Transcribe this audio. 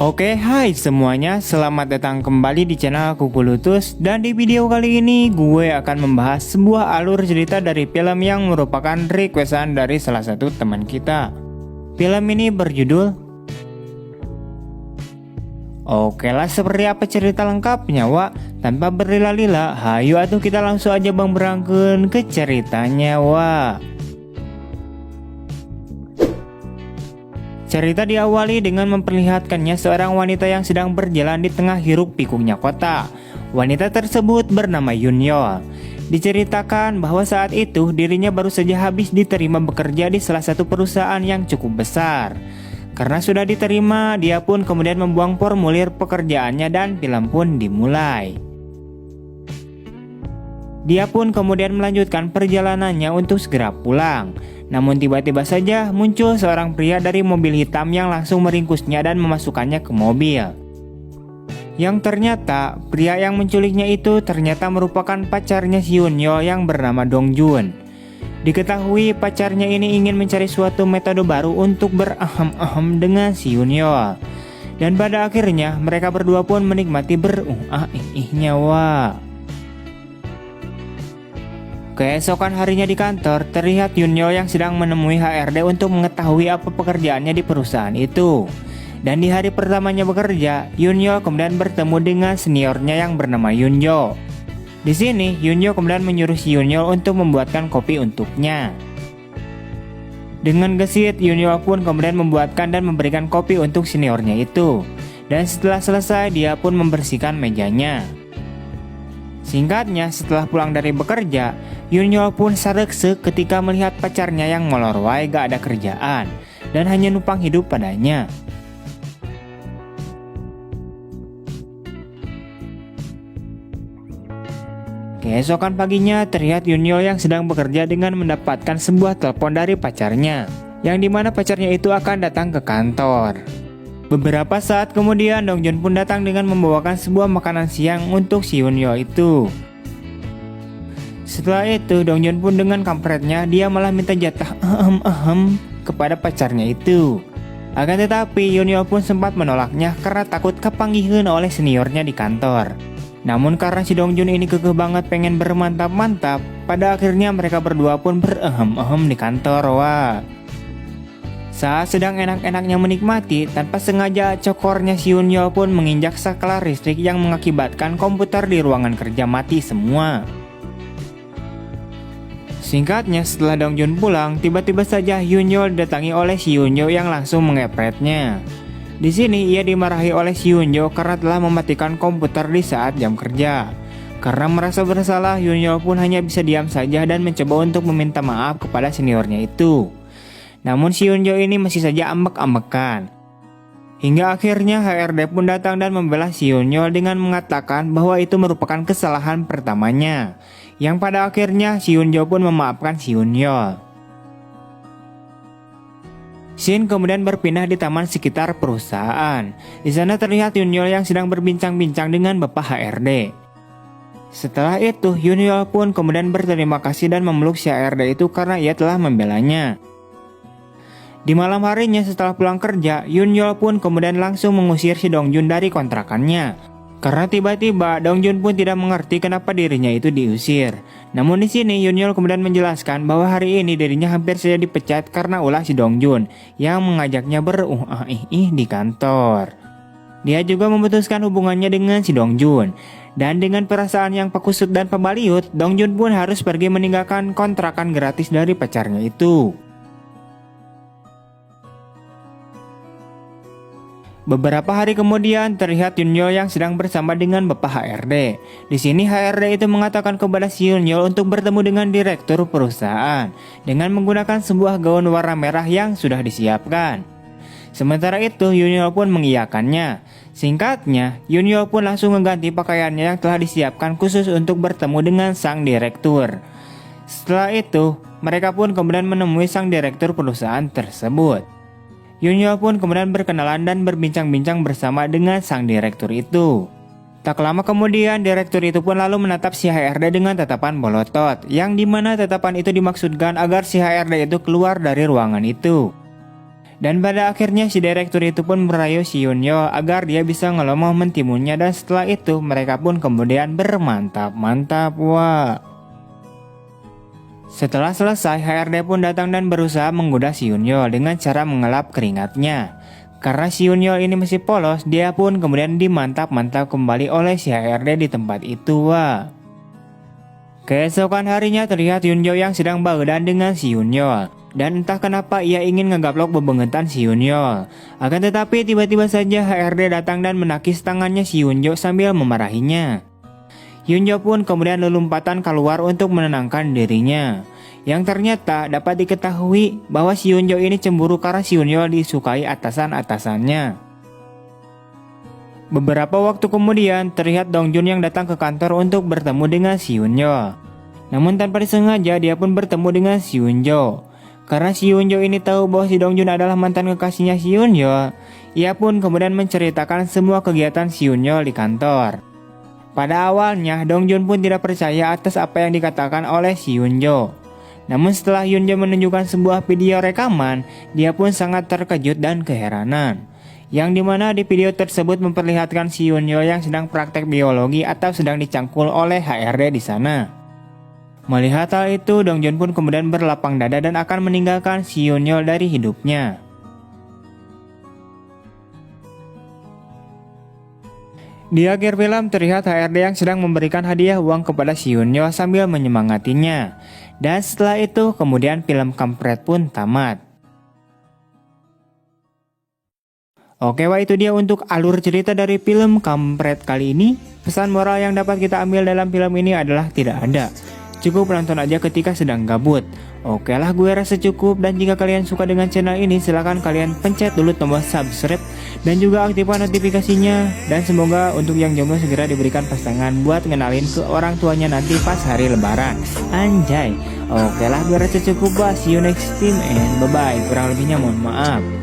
Oke, hai semuanya, selamat datang kembali di channel Kukulutus. Dan di video kali ini gue akan membahas sebuah alur cerita dari film yang merupakan requestan dari salah satu teman kita. Film ini berjudul Oke lah, seperti apa cerita lengkapnya, Wak? Tanpa berlila-lila, hayu atuh kita langsung aja berangkat ke ceritanya, Wak. Cerita diawali dengan memperlihatkannya seorang wanita yang sedang berjalan di tengah hiruk pikuknya kota. Wanita tersebut bernama Yunyol. Diceritakan bahwa saat itu dirinya baru saja habis diterima bekerja di salah satu perusahaan yang cukup besar. Karena sudah diterima, dia pun kemudian membuang formulir pekerjaannya dan film pun dimulai. Dia pun kemudian melanjutkan perjalanannya untuk segera pulang. Namun tiba-tiba saja muncul seorang pria dari mobil hitam yang langsung meringkusnya dan memasukkannya ke mobil. Yang ternyata pria yang menculiknya itu ternyata merupakan pacarnya si Yunyol yang bernama Dongjun. Diketahui pacarnya ini ingin mencari suatu metode baru untuk berahem-ahem dengan si Yunyol. Dan pada akhirnya mereka berdua pun menikmati berung-ah-ih-ihnya, Wak. Keesokan harinya di kantor, terlihat Yunyol yang sedang menemui HRD untuk mengetahui apa pekerjaannya di perusahaan itu. Dan di hari pertamanya bekerja, Yunyol kemudian bertemu dengan seniornya yang bernama Yunjo. Di sini, Yunjo kemudian menyuruh si Yunyol untuk membuatkan kopi untuknya. Dengan gesit, Yunyol pun kemudian membuatkan dan memberikan kopi untuk seniornya itu. Dan setelah selesai, dia pun membersihkan mejanya. Singkatnya, setelah pulang dari bekerja, Yunyol pun sareksek ketika melihat pacarnya yang molor wae gak ada kerjaan dan hanya numpang hidup padanya. Keesokan paginya terlihat Yunyol yang sedang bekerja dengan mendapatkan sebuah telepon dari pacarnya, yang dimana pacarnya itu akan datang ke kantor. Beberapa saat kemudian Dongjun pun datang dengan membawakan sebuah makanan siang untuk si Yunyol itu. Setelah itu Dongjun pun dengan kampretnya dia malah minta jatah kepada pacarnya itu. Akan tetapi Yunyol pun sempat menolaknya karena takut kepanggihan oleh seniornya di kantor. Namun karena si Dongjun ini kekeh banget pengen bermantap-mantap, pada akhirnya mereka berdua pun berahem-ahem di kantor, Wak. Saat sedang enak-enaknya menikmati, tanpa sengaja cokornya si Yunyol pun menginjak saklar listrik yang mengakibatkan komputer di ruangan kerja mati semua. Singkatnya, setelah Dongjun pulang, tiba-tiba saja Yunyol didatangi oleh si Yunjo yang langsung mengepretnya. Di sini ia dimarahi oleh si Yunjo karena telah mematikan komputer di saat jam kerja. Karena merasa bersalah, Yunyol pun hanya bisa diam saja dan mencoba untuk meminta maaf kepada seniornya itu. Namun si Yunjo ini masih saja ambek-ambekan. Hingga akhirnya HRD pun datang dan membela si Yunyol dengan mengatakan bahwa itu merupakan kesalahan pertamanya. Yang pada akhirnya si Yunjo pun memaafkan si Yunyol. Scene kemudian berpindah di taman sekitar perusahaan. Di sana terlihat Yunyol yang sedang berbincang-bincang dengan Bapak HRD. Setelah itu, Yunyol pun kemudian berterima kasih dan memeluk si HRD itu karena ia telah membelanya. Di malam harinya setelah pulang kerja, Yunyol pun kemudian langsung mengusir si Dongjun dari kontrakannya. Karena tiba-tiba Dongjun pun tidak mengerti kenapa dirinya itu diusir. Namun di sini Yunyol kemudian menjelaskan bahwa hari ini dirinya hampir saja dipecat karena ulah si Dongjun yang mengajaknya berung-ah-ih-ih di kantor. Dia juga memutuskan hubungannya dengan si Dongjun. Dan dengan perasaan yang pekusut dan pembaliut, Dongjun pun harus pergi meninggalkan kontrakan gratis dari pacarnya itu. Beberapa hari kemudian terlihat Yunyol yang sedang bersama dengan Bapak HRD. Di sini HRD itu mengatakan kepada si Yunyol untuk bertemu dengan direktur perusahaan dengan menggunakan sebuah gaun warna merah yang sudah disiapkan. Sementara itu Yunyol pun mengiyakannya. Singkatnya, Yunyol pun langsung mengganti pakaiannya yang telah disiapkan khusus untuk bertemu dengan sang direktur. Setelah itu, mereka pun kemudian menemui sang direktur perusahaan tersebut. Yunyol pun kemudian berkenalan dan berbincang-bincang bersama dengan sang direktur itu. Tak lama kemudian, direktur itu pun lalu menatap si HRD dengan tatapan bolotot, yang dimana tatapan itu dimaksudkan agar si HRD itu keluar dari ruangan itu. Dan pada akhirnya si direktur itu pun merayu si Yunyo agar dia bisa ngelomoh mentimunnya, dan setelah itu mereka pun kemudian bermantap-mantap. Wah. Setelah selesai, HRD pun datang dan berusaha menggoda si Yunyo dengan cara mengelap keringatnya. Karena si Yunyo ini masih polos, dia pun kemudian dimantap-mantap kembali oleh si HRD di tempat itu. Wah. Keesokan harinya terlihat Yunyo yang sedang bagedan dengan si Yunyo. Dan entah kenapa ia ingin ngegaplok bebengetan si Yunyo. Akan tetapi tiba-tiba saja HRD datang dan menakis tangannya si Yunyo sambil memarahinya. Yunyo pun kemudian lelumpatan keluar untuk menenangkan dirinya. Yang ternyata dapat diketahui bahwa si Yunyo ini cemburu karena si Yunyo disukai atasan-atasannya. Beberapa waktu kemudian terlihat Dongjun yang datang ke kantor untuk bertemu dengan si Yunyo. Namun tanpa disengaja dia pun bertemu dengan si Yunyo. Karena si Yunyo ini tahu bahwa si Dongjun adalah mantan kekasihnya si Yunyo, ia pun kemudian menceritakan semua kegiatan si Yunyo di kantor. Pada awalnya Dongjun pun tidak percaya atas apa yang dikatakan oleh si Yunyo. Namun setelah Yunyo menunjukkan sebuah video rekaman, dia pun sangat terkejut dan keheranan. Yang dimana di video tersebut memperlihatkan si Yunyo yang sedang praktek biologi atau sedang dicangkul oleh HRD di sana. Melihat hal itu, Dongjun pun kemudian berlapang dada dan akan meninggalkan si Yunyo dari hidupnya. Di akhir film terlihat HRD yang sedang memberikan hadiah uang kepada si Yunyo sambil menyemangatinya. Dan setelah itu kemudian film kampret pun tamat. Oke, wah itu dia untuk alur cerita dari film kampret kali ini. Pesan moral yang dapat kita ambil dalam film ini adalah tidak ada. Cukup nonton aja ketika sedang gabut. Oke lah, gue rasa cukup. Dan jika kalian suka dengan channel ini, silahkan kalian pencet dulu tombol subscribe dan juga aktifkan notifikasinya. Dan semoga untuk yang jomblo segera diberikan pasangan buat ngenalin ke orang tuanya nanti pas hari lebaran. Anjay. Oke lah, gue rasa cukup. See you next time and bye bye. Kurang lebihnya mohon maaf.